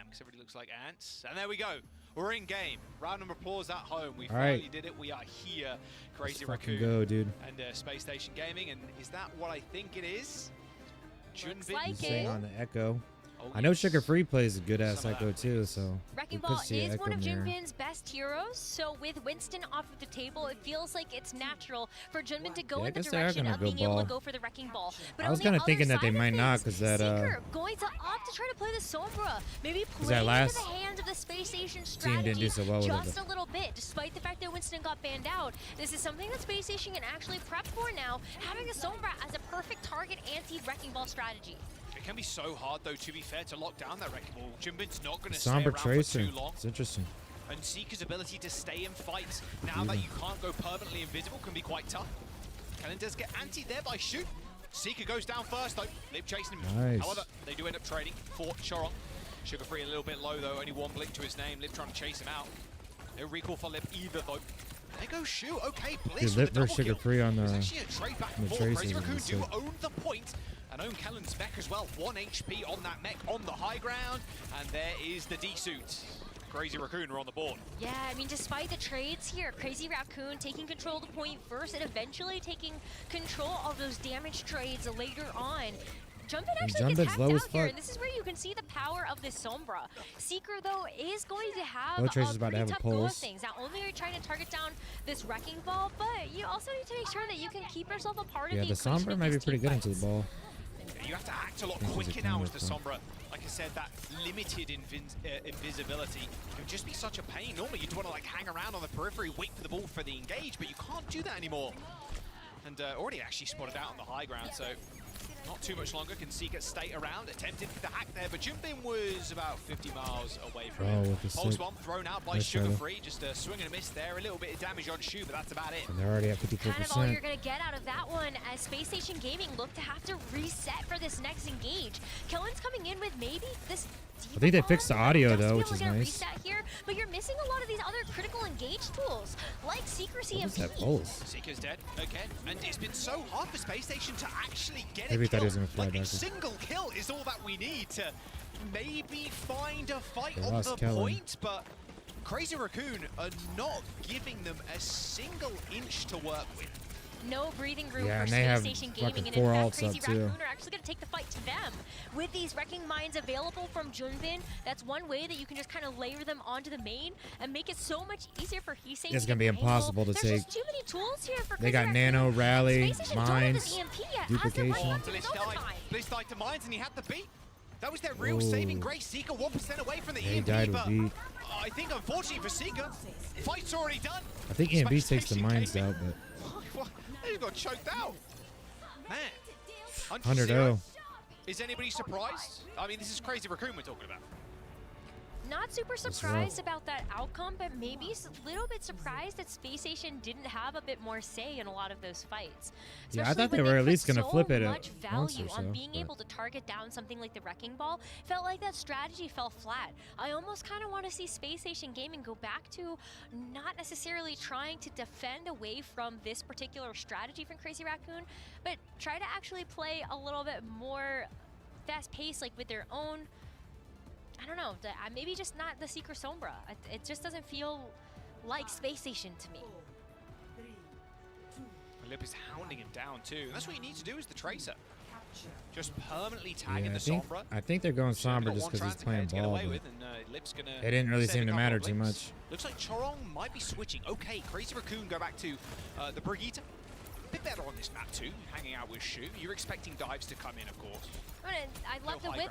because everybody looks like ants. And there we go. We're in game. Round of applause at home. We finally did it. We are here. Crazy Raccoon go, dude. And Space Station Gaming. And is that what I think it is? Looks like it. Saying on the Echo. Oh, I know yes. Sugar Free plays a good ass Some of Echo that too, so Wrecking we Ball could see is Echo one of mirror. Junbin's best heroes, so with Winston off of the table, it feels like it's natural for Junbin to go Yeah, I in the guess they are direction gonna of go being able to ball. go for the Wrecking Ball. But I was kind of thinking that they might not, because that Seeker going to opt to try to play the Sombra, maybe play that into last the hands of the Space Station team strategy didn't do so well with just it. a little bit, despite the fact that Winston got banned out. This is something that Space Station can actually prep for now, having the Sombra as a perfect target anti-Wrecking Ball strategy. It can be so hard, though, to be fair, to lock down that Wrecking Ball. Junbin's not going to stay Somber around Tracer. for too long. It's interesting. And Seeker's ability to stay in fights, now that you can't go permanently invisible, can be quite tough. Kellen does get anti there by Shoot. Seeker goes down first, though. Lip chasing him. Nice. However, they do end up trading for Chorong. Sugar Free a little bit low, though. Only one blink to his name. Lip trying to chase him out. No recall for Lip either, though. There goes Shoot. Okay, Bliss Dude, with Lip the double versus Sugar kill. Free on the, It's actually a trade back and forth. Tracer Crazy Raccoon is do sick. own the point. And own Kellen's mech as well. 1 HP on that mech on the high ground. And there is the D-suit. Crazy Raccoon are on the board. Yeah, I mean, despite the trades here, Crazy Raccoon taking control of the point first and eventually taking control of those damage trades later on. Junbin actually gets hacked out here, and this is where you can see the power of this Sombra. Seeker, though, is going to have a pretty tough go of things. Not only are you trying to target down this Wrecking Ball, but you also need to make sure that you can keep yourself a part of the equation. Yeah, the Sombra might be pretty good into the ball. You have to act a lot quicker now as the Sombra. Like I said, that limited invisibility can just be such a pain. Normally you'd want to like hang around on the periphery, wait for the ball for the engage, but you can't do that anymore. And already actually spotted out on the high ground, so not too much longer can Seeker stay around. Attempted the hack there, but Junbin was about 50 miles away from him. Pulse bomb thrown out by Sugar Free, just a swing and a miss there. A little bit of damage on Shu, but that's about it. And they're already at 54%. Kind of all you're going to get out of that one as Space Station Gaming look to have to reset for this next engage. Kellen's coming in with maybe this I think they fixed the audio though, which is nice. Reset here, but you're missing a lot of these other critical engage tools, like Secrecy and Seeker's dead again, and it's been so hard for Space Station to actually get Maybe it killed. Like a single kill is all that we need to maybe find a fight on the point, but Crazy Raccoon are not giving them a single inch to work with. No breathing room for Space Station Gaming, and in fact, Crazy Raccoon are actually going to take the fight to them. With these Wrecking Mines available from Junbin, that's one way that you can just kind of layer them onto the main and make it so much easier for Hisei. It's going to be impossible to take. There's just too many tools here for They got Nano, Rally, Mines, Duplication. Bliss died to Mines and he had the beat. That was their real saving grace. Seeker 1% away from the EMP, he died with beat. I think unfortunately for Seeker, fight's already done. I think EMP takes the Mines out, but... They got choked out. Man. 100-0. Is anybody surprised? I mean, this is Crazy Raccoon we're talking about. Not super surprised about that outcome, but maybe a little bit surprised that Space Station didn't have a bit more say in a lot of those fights. Yeah, I thought they were at least going to flip it much value so, on being able to target down something like the Wrecking Ball. Felt like that strategy fell flat. I almost kind of want to see Space Station Gaming go back to not necessarily trying to defend away from this particular strategy from Crazy Raccoon, but try to actually play a little bit more fast-paced, like with their own, I don't know, maybe just not the Seeker Sombra. It just doesn't feel like Space Station to me. Lip is hounding him down too. That's what you need to do as the Tracer. Just permanently tagging the Sombra. I think they're going Sombra just because he's playing ball. It didn't really seem to matter too much. Looks like Chorong might be switching. Okay, Crazy Raccoon go back to the Brigitte. A bit better on this map too, hanging out with Shu. You're expecting dives to come in, of course. I love the whip.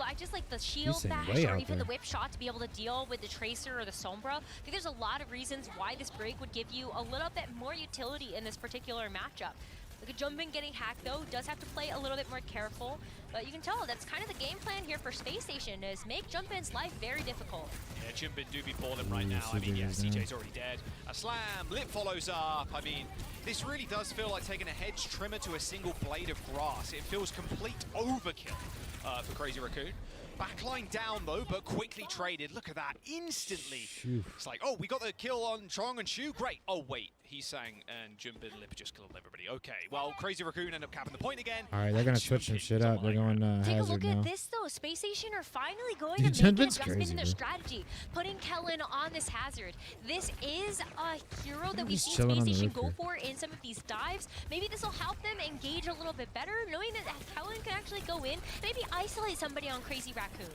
I just like the shield bash or even the whip shot to be able to deal with the Tracer or the Sombra. I think there's a lot of reasons why this break would give you a little bit more utility in this particular matchup. Look at Junbin getting hacked though, does have to play a little bit more careful, but you can tell that's kind of the game plan here for Space Station, is make Junbin's life very difficult. Yeah, Junbin do be balling right now. I mean, yeah, CJ's already dead. A slam, Lip follows up. I mean, this really does feel like taking a hedge trimmer to a single blade of grass. It feels complete overkill for Crazy Raccoon. Backline down though, but quickly traded. Look at that, instantly. It's like, oh, we got the kill on Chorong and Shu, great. Oh wait, Heesang and Junbin Lip just killed everybody. Okay, well, Crazy Raccoon end up capping the point again. All right, they're gonna switch some shit up. They're going Take a hazard look now. at this though. Spacestation are finally going Dude, to make an Junbin's adjustment crazy, in their bro. strategy, putting Kellen on this hazard. This is a hero that we've just seen chilling on the Spacestation roof go here. for in some of these dives. Maybe this will help them engage a little bit better, knowing that Kellen can actually go in, maybe isolate somebody on Crazy Raccoon.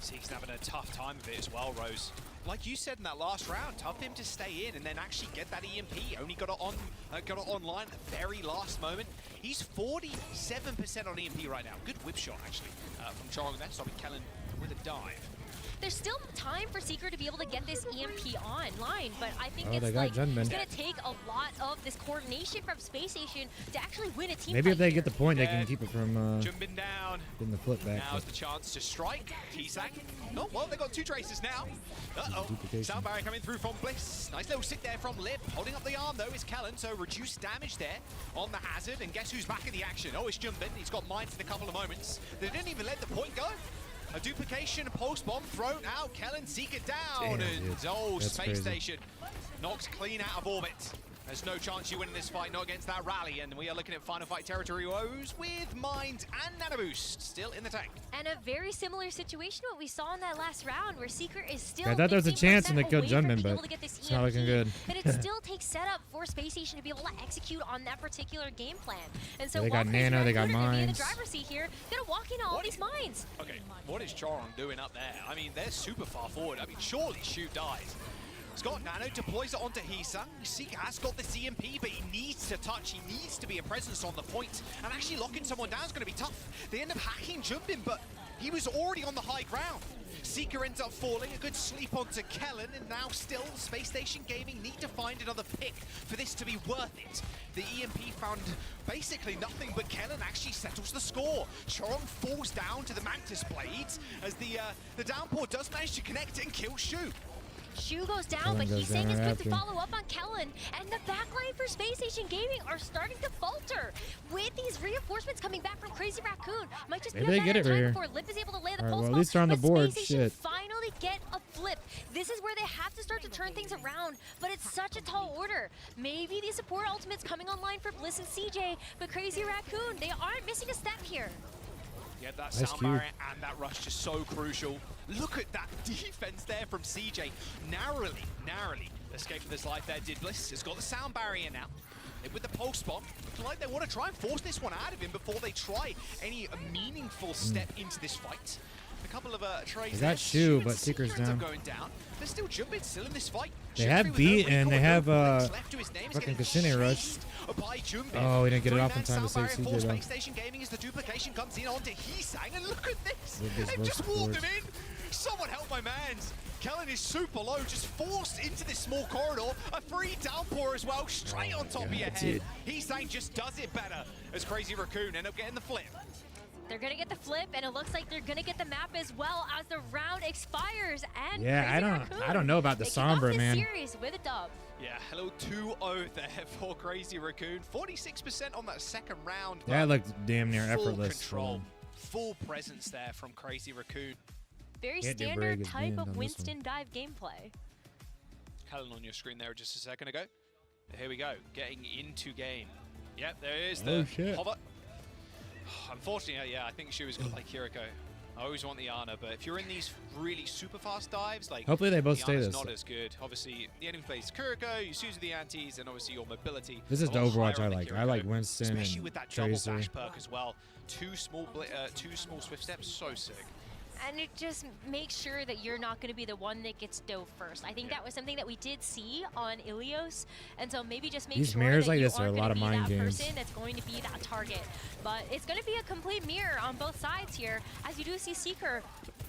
Zeke's having a tough time of it as well, Rose. Like you said in that last round, tough for him to stay in and then actually get that EMP. Only got it online at the very last moment. He's 47% on EMP right now. Good whip shot, actually, from Chong there, stopping Kellen with a dive. There's still time for Seeker to be able to get this EMP online, but I think Oh, they it's got like Junbin. it's gonna take a lot of this coordination from Spacestation to actually win a team Maybe if fight they here. get the point, they can keep it from Junbin down. getting the flip back. Now's the chance to strike. Heesang. Oh, well, they got two traces now. Uh-oh. Duplication. Sound barrier coming through from Bliss. Nice little sit there from Lip. Holding up the arm, though, is Kellen, so reduced damage there on the hazard. And guess who's back in the action? Oh, it's Junbin. He's got mines in a couple of moments. They didn't even let the point go. A duplication, a post bomb thrown out. Kellen, Seeker down. Damn, and dude. oh, That's Space crazy. Station knocked clean out of orbit. There's no chance you win in this fight, not against that rally. And we are looking at final fight territory woes with Mind and Nano Boost still in the tank. And a very similar situation to what we saw in that last round, where Seeker is still. I thought there was a chance and they 15% killed away from Junbin, being but able to get this it's not looking EMP, good. And it still takes setup for Spacestation to be able to execute on that particular game plan. And so They while got Crazy Nano, they got Raccoon are gonna be in the mines. driver's seat here, gonna walk into all these mines. Okay, what is Chorong doing up there? I mean, they're super far forward. I mean, surely Shu dies. He's got Nano, deploys it onto Heesang. Seeker has got the CMP, but he needs to touch. He needs to be a presence on the point. And actually locking someone down is going to be tough. They end up hacking Junbin, but he was already on the high ground. Seeker ends up falling, a good sleep onto Kellen, and now still Space Station Gaming need to find another pick for this to be worth it. The EMP found basically nothing, but Kellen actually settles the score. Chorong falls down to the Mantis Blades as the downpour does manage to connect and kill Shu. Shu goes down, Kellen but goes Heesang down is right quick to after. follow up on Kellen. And the backline for Space Station Gaming are starting to falter. With these reinforcements coming back from Crazy Raccoon, might just Maybe be they a get matter it of right time here. before Lip is able to lay the All right, pulse well, at bomb, least they're on the but board. Space Station Shit. finally get a flip. This is where they have to start to turn things around, but it's such a tall order. Maybe the support ultimates coming online for Bliss and CJ, but Crazy Raccoon, they aren't missing a step here. Yeah, that Nice sound cue. barrier and that rush just so crucial. Look at that defense there from CJ. Narrowly escaping this life there, did Bliss. Has got the sound barrier now. With the pulse bomb, looking like they want to try and force this one out of him before they try any meaningful step into this fight. A couple of trades. They there. got Shu, but Seeker Seeker's ends up down. going down. They're still Junbin, still in this fight. They Shu have with no beat recall, and they no have bullets left to his name. He's fucking getting Cassini rush. chased by Junbin. Oh, he didn't get it off in Three-man time to sound save barrier CJ for though. Space Station Gaming as the duplication comes in onto Heesang, and look at this! With his They've rush just walled him forward. in! Someone help my mans! Kellen is super low, just forced into this small corridor. A free downpour as well, straight on top of your that's head. it. Heesang just does it better as Crazy Raccoon end up getting the flip. They're gonna get the flip, and it looks like they're gonna get the map as well as the round expires. And Yeah, Crazy I don't know about the Raccoon, they kick off Sombra, this man. series with a dub. Yeah, hello 2-0 there for Crazy Raccoon. 46% on that second round. That but looked damn near full effortless. control, full presence there from Crazy Raccoon. Very Can't do standard brag as type wind of on this Winston dive gameplay. Kellen on your screen there just a second ago. Here we go, getting into game. Yep, there is the Oh, shit. hover. Unfortunately, yeah, I think she was got like Kiriko. I always want the Ana, but if you're in these really super fast dives, like Hopefully they both the stay Ana's this. not as good. Obviously, the enemy plays Kiriko, you Suzu the antis, and obviously your mobility. This is a the lot Overwatch higher I on the like. I Kiriko, like Winston especially and with that double Tracer. dash perk as well. Two small swift steps, so sick. And it just makes sure that you're not going to be the one that gets dove first. I think Yeah. that was something that we did see on Ilios, and so maybe just make These sure mirrors that like you this are a aren't lot gonna of be mind that games. person that's going to be that target. But it's going to be a complete mirror on both sides here, as you do see Seeker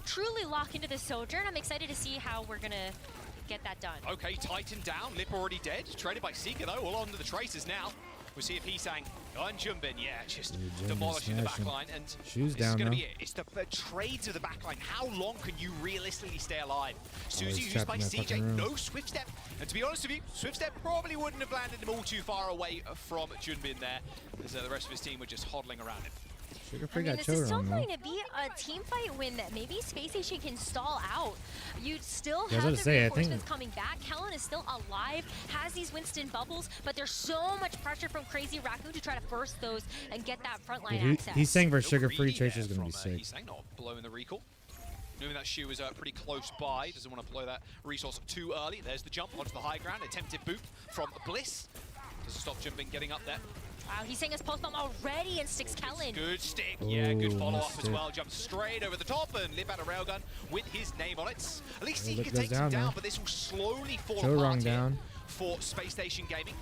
truly lock into the Sojourn. I'm excited to see how we're going to get that done. Okay, Titan down, Lip already dead. Traded by Seeker though, all onto the Tracers now. We'll see if Heesang and Junbin, yeah, just Junbin demolishing the smashing. backline. And Shoes this is down, going to though. be it. It's the trades of the backline. How long can you realistically stay alive? he's Suzy used trapped by in that CJ, fucking room. no Swift Step. And to be honest with you, Swift Step probably wouldn't have landed him all too far away from Junbin there, as the rest of his team were just hodling around him. Sugar I Free mean, got this Cho is still wrong, though. going to be a team fight win that maybe Spacestation can stall out. You'd still Yeah, I was have about the to say, I reinforcements think- coming back. Kellen is still alive, has these Winston bubbles, but there's so much pressure from Crazy Raccoon to try to burst those and get that frontline access. He's saying for Real Sugar Free, greedy Tracer's there going to be from, sick. He's saying not blowing the recall. Knowing that Shu was pretty close by, doesn't want to blow that resource too early. There's the jump onto the high ground, attempted boot from Bliss. Doesn't stop jumping, getting up there. Wow, he's saying his post bomb already and sticks Kellen. Good stick, yeah, good Ooh, follow-up nice as well. Jumps straight over the top and lip out a railgun with his name on it. At least he Lip can goes take him down, down, man. but this will slowly fall Cho apart wrong here down. for Spacestation Gaming.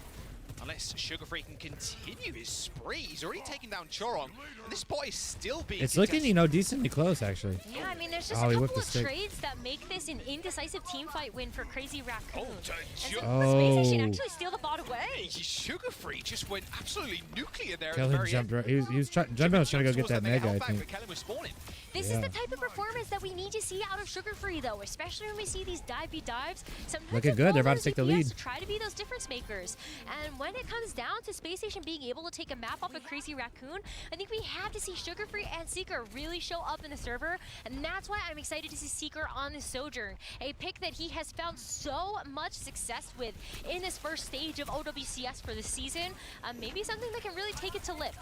Unless Sugar Free can continue his spree. He's already taken down Chorong, and this spot is still being It's looking, contested. you know, decently close, actually. Yeah, I mean, there's just Oh, a he whipped couple the of stick. trades that make this an indecisive team fight win for Crazy Raccoon. Oh, Spacestation Oh. actually steal the bot away. Sugar Free just went absolutely nuclear there at the Kellen very jumped end. right. He was trying. Jumpin was trying to go get Towards that mega, I health back, think. but Kellen was spawning. This Yeah. is the type of performance that we need to see out of Sugar Free, though, especially when we see these divey dives. Sometimes Looking with good. They're low about to take the DPS lead. To try to be those difference makers. And when it comes down to Spacestation being able to take a map off of Crazy Raccoon, I think we have to see Sugar Free and Seeker really show up in the server, and that's why I'm excited to see Seeker on the Sojourn, a pick that he has found so much success with in this first stage of OWCS for the season. Maybe something that can really take it to lip.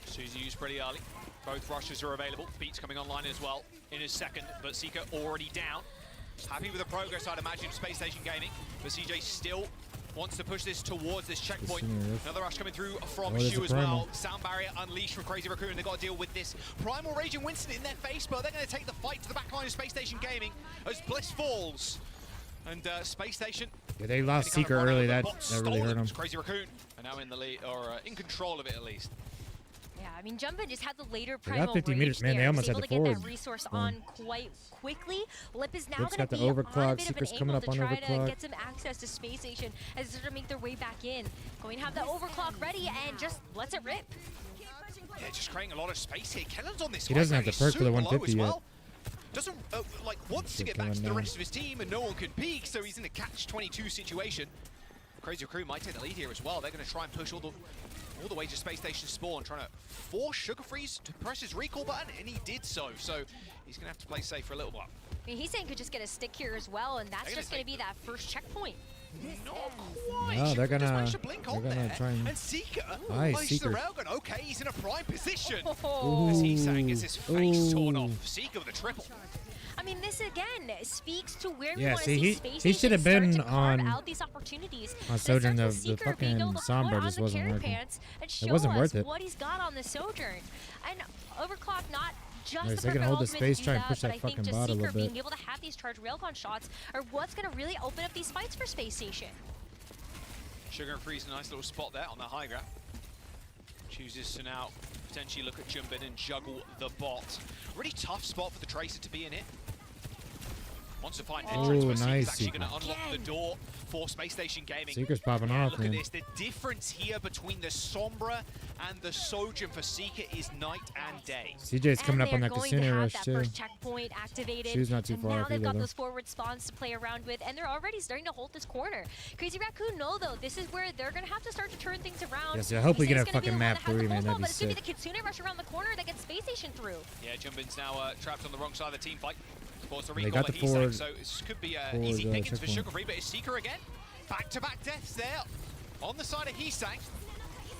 Suzy used pretty early. Both rushes are available. Beats coming online as well in his second, but Seeker already down. Happy with the progress, I'd imagine, Spacestation Gaming, but CJ still wants to push this towards this checkpoint. Another rush coming through from there's Shu a as well. primal. Sound barrier unleashed from Crazy Raccoon. They've got to deal with this Primal Rage and Winston in their face, but they're going to take the fight to the back line of Spacestation Gaming as Bliss falls. And Space Station. Yeah, they lost Seeker early. That really hurt them. Crazy Raccoon are now in the lead, or in control of it at least. Yeah, I mean, Jumpin just had the later They got primal 50 rage meters, man, they there. almost Was had able the to get that forward resource going. on quite quickly. Lip is now Lip's going got to the be on a overclock. bit Seeker's of an coming angle up to on try to overclock. get some access to Space Station as they start to make their way back in. Going to have the overclock ready and just lets it rip. Yeah, just creating a lot of space here. Kellen's on this. He doesn't have the perk for the 150 yet. Doesn't wants to get back Kellen to the now. rest of his team, and no one can peek, so he's in a catch-22 situation. Crazy Raccoon might take the lead here as well. They're going to try and push all the way to Space Station spawn, trying to force Sugar Freeze to press his recall button, and he did so. So he's going to have to play safe for a little while. I mean, he's saying could just get a stick here as well, and that's just going to be that first checkpoint. Not quite. No, they're Sugar just gonna- managed to blink they're on gonna there. try and- Seeker Nice, pushes Seeker. the railgun. Okay, he's in a prime position. Oh. As he's saying, gets his face torn Ooh. off. Seeker with a triple. I mean, this again speaks to where we Yeah, want to see, see he Space should Station have start been to carve on- out these opportunities. on It Sojourn. starts with The Seeker being able fucking to Sombra put just on the wasn't carry working. pants and show wasn't us worth it. what he's got on the Sojourn. And Overclock not just Nice, the they can perfect hold the ultimate space, to do try and that, push but that I think fucking just bot a Seeker little being bit. able to have these charged railgun shots are what's going to really open up these fights for Space Station. Sugar and Freeze, a nice little spot there on the high ground. Chooses to now potentially look at jump in and juggle the bot. Really tough spot for the Tracer to be in it. Wants to find entrance, but Seeker's nice, actually Seeker. going to unlock the Again. door for Space Station Gaming. Seeker's popping Yeah, off, look man. at this. The difference here between the Sombra and the Sojourn for Seeker is night and day. CJ's coming up on they're that going to casino have rush that too. first checkpoint activated. Shu's not too and far now off they've either, got though. those forward spawns to play around with, and they're already starting to hold this corner. Crazy Raccoon know though, this is where they're going to have to start to turn things around. Yes, I hope we He's get a gonna be fucking the one map that has the 3, man, full that'd ball, be but it's going to sick. be the Kitsune rush around the corner that gets Space Station through. Yeah, Jumbin's now trapped on the wrong side of the team fight. Sports the They recall got that the he's saying, forward- so this could be forward, easy pickings for checkpoint. Sugar Free, but it's Seeker again. Back-to-back deaths there on the side of Heesang.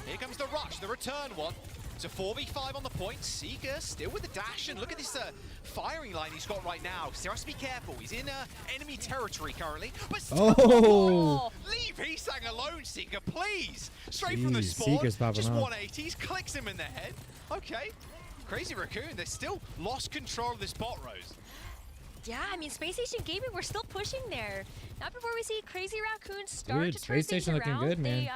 Here comes the rush, the return one. It's a 4v5 on the point. Seeker still with the dash, and look at this firing line he's got right now. Still has to be careful. He's in enemy territory currently, but still Oh! leave Heesang alone, Seeker, please. Straight from the Jeez, spawn, Seeker's popping just off. 180s, clicks him in the head. Okay, Crazy Raccoon, they still lost control of this bot, Rose. Yeah, I mean, Space Station Gaming, we're still pushing there. Not before we see Crazy Raccoon start Dude, to turn Space things Station looking around. good, man. They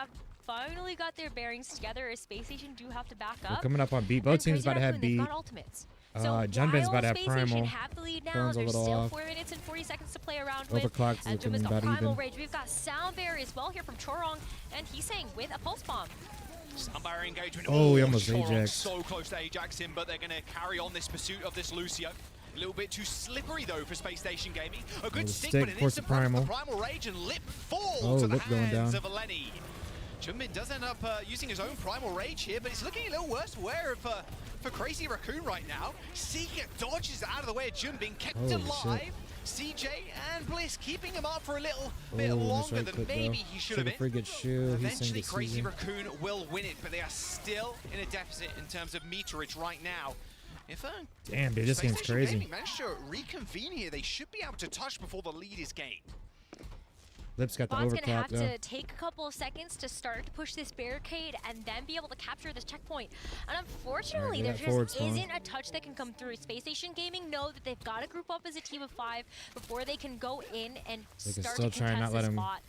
finally got their bearings together as Space Station do have to back They're up. coming up on beat. And Both teams Crazy about to have Raccoon, they've beat. got ultimates. Junbin's about to have Space Station primal. have the lead now. Phone's a There's little still off. 4 minutes and 40 seconds to play around with. Overclock's And looking Jumbin's got about primal even. rage. We've got Sound Barrier as well here from Chorong, and he's saying with a pulse bomb. Sound barrier engagement. Oh, he almost Chorong Ajaxed. so close to Ajax him, but they're going to carry on this pursuit of this Lucio. A little bit too slippery though for Space Station Gaming. A good the stick, stick, but an force instant the burst from the primal. primal rage, and Lip fall Oh, to the Lip going hands down. of Eleni. Jumbin does end up using his own Primal Rage here, but it's looking a little worse for Crazy Raccoon right now. Seeker dodges out of the way of Jumbin, kept alive. CJ and Bliss keeping him up for a little bit longer than maybe he should have been. Eventually, Crazy Raccoon will win it, but they are still in a deficit in terms of meterage right now. If damn, dude, this game's crazy. Managed to reconvene here, they should be able to touch before the lead is gained. Lip's got the overclock, Bot's gonna have to take a couple of seconds to start to push this barricade and then be able to capture this checkpoint. And unfortunately, there just isn't a touch that can come through. Spacestation Gaming know that they've got to group up as a team of 5 before they can go in and start to contest this spot.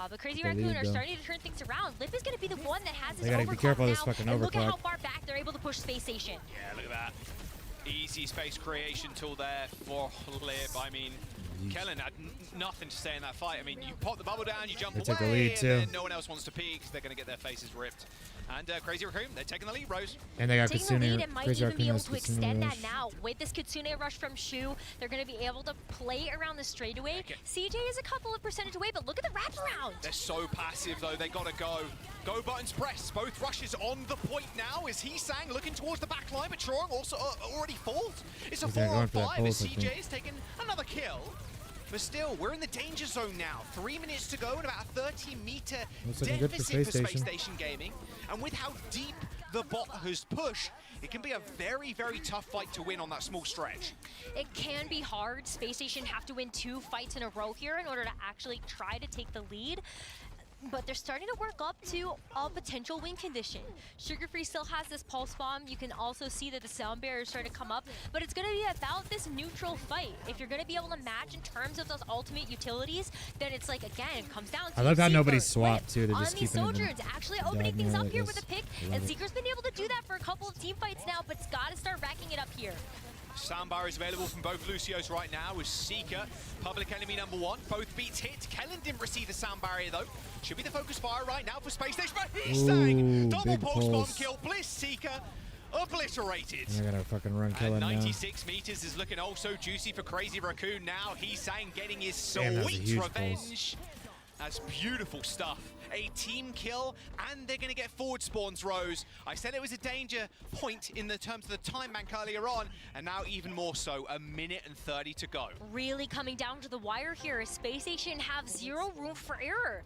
But Crazy Raccoon are starting to turn things around. Lip is going to be the one that has his overclock be careful now. Of this fucking and overclock. Look at how far back they're able to push Spacestation. Yeah, look at that. Easy space creation tool there for Lip. I mean, Kellen had nothing to say in that fight. I mean, you pop the bubble down, you jump away, the lead and too. then no one else wants to peek because they're going to get their faces ripped. And Crazy Raccoon, they're taking the lead, Rose. And they got taking the lead and might even be able to Kitsune extend rush. that now. With this Kitsune rush from Shu, they're going to be able to play around the straightaway. Okay. CJ is a couple of percentage away, but look at the wraparound. They're so passive, though. They got to go. Go buttons pressed. Both rushes on the point now. Is He-Sang looking towards the back line, but Trong also already falls. It's a 4-on-5 as CJ is taking another kill. But still, we're in the danger zone now. 3 minutes to go and about a 30-meter deficit for Spacestation Gaming. And with how deep the bot has pushed, it can be a very, very tough fight to win on that small stretch. It can be hard. Spacestation have to win 2 fights in a row here in order to actually try to take the lead. But they're starting to work up to a potential win condition. Sugar Free still has this pulse bomb. You can also see that the sound barrier is starting to come up, but it's going to be about this neutral fight. If you're going to be able to match in terms of those ultimate utilities, then it's like, again, it comes down to I love how Seeker, nobody's swapped too. They're on just these keeping Sojourns, actually opening things up here with a pick, and it. Seeker's been able to do that for a couple of team fights now, but it's got to start racking it up here. Soundbar is available from both Lucios right now with Seeker, public enemy number 1. Both beats hit. Kellen didn't receive the sound barrier though. Should be the focus fire right now for Spacestation, but He-Sang double pulse bomb kill. Bliss Seeker obliterated. They're gonna fucking run Kellen now. 96 meters is looking also juicy for Crazy Raccoon now. He-Sang getting his sweet revenge. That's beautiful stuff. A team kill, and they're going to get forward spawns, Rose. I said it was a danger point in the terms of the time bank earlier on, and now even more so, 1 minute and 30 to go. Really coming down to the wire here. Spacestation have 0 room for error.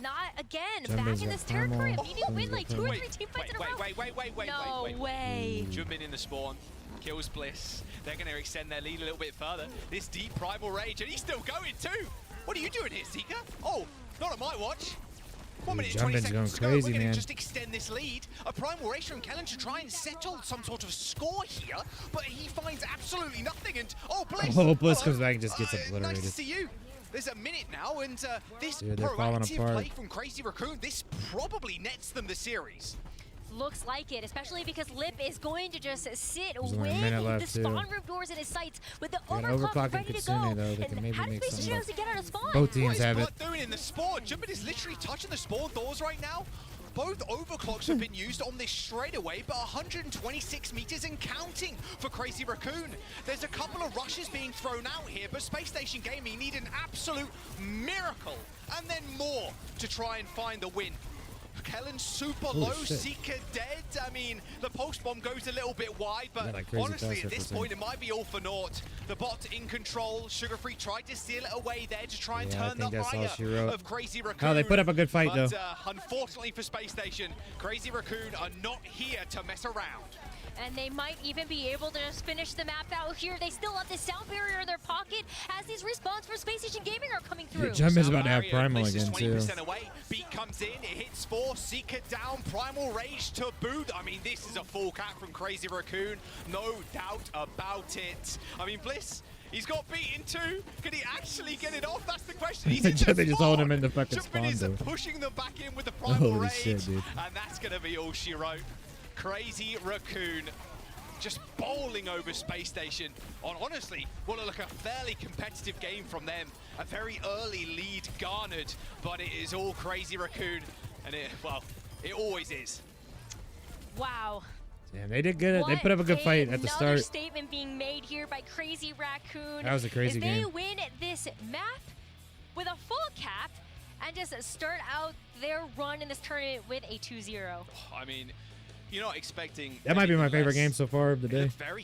Not again, back in this territory. If you need to win like 2 or 3 team fights in a row. Wait. No way. Jumbin in the spawn. Kills Bliss. They're going to extend their lead a little bit further. This deep Primal Rage, and he's still going too. What are you doing here, Seeker? Oh, not on my watch. 1 minute and 20 seconds to go. We're going to just extend this lead. A Primal Rage from Kellen to try and settle some sort of score here, but he finds absolutely nothing. And Bliss comes back and just gets obliterated. Nice to see you. There's a minute now, and this proactive play from Crazy Raccoon, this probably nets them the series. Looks like it, especially because Lip is going to just sit with the spawn room doors in his sights with the overclock ready to go. Though, and how does Spacestation get out of spawn? Both teams have it. What is Bot doing in the spawn? Jumbin is literally touching the spawn doors right now. Both overclocks have been used on this straightaway, but 126 meters and counting for Crazy Raccoon. There's a couple of rushes being thrown out here, but Spacestation Gaming need an absolute miracle and then more to try and find the win. Kellen super low, Seeker dead. I mean, the post bomb goes a little bit wide, but honestly, at this point, it might be all for naught. The bot in control. Sugar Free tried to steal it away there to try and turn the ire of Crazy Raccoon. Oh, they put up a good fight, though. Unfortunately for Spacestation, Crazy Raccoon are not here to mess around. And they might even be able to just finish the map out here. They still have the sound barrier in their pocket as these respawns for Spacestation Gaming are coming through. Jumbin's about to have Primal again, too. 20% away. Beat comes in, it hits 4, Seeker down, Primal Rage to boot. I mean, this is a full cap from Crazy Raccoon. No doubt about it. I mean, Bliss, he's got beaten too. Can he actually get it off? That's the question. He's in the they just hold him in the fucking spawn, is though. pushing them back in with the Primal Rage. Shit, dude. And that's going to be all she wrote. Crazy Raccoon just bowling over Spacestation on, honestly, what will look a fairly competitive game from them. A very early lead garnered, but it is all Crazy Raccoon. And it always is. Wow. Damn, they did good. They put up a good fight at the start. Another statement being made here by Crazy Raccoon. That was a crazy game. They win this map with a full cap and just start out their run in this tournament with a 2-0. I mean, you're not expecting... That might be my favorite less. game so far of the day. Very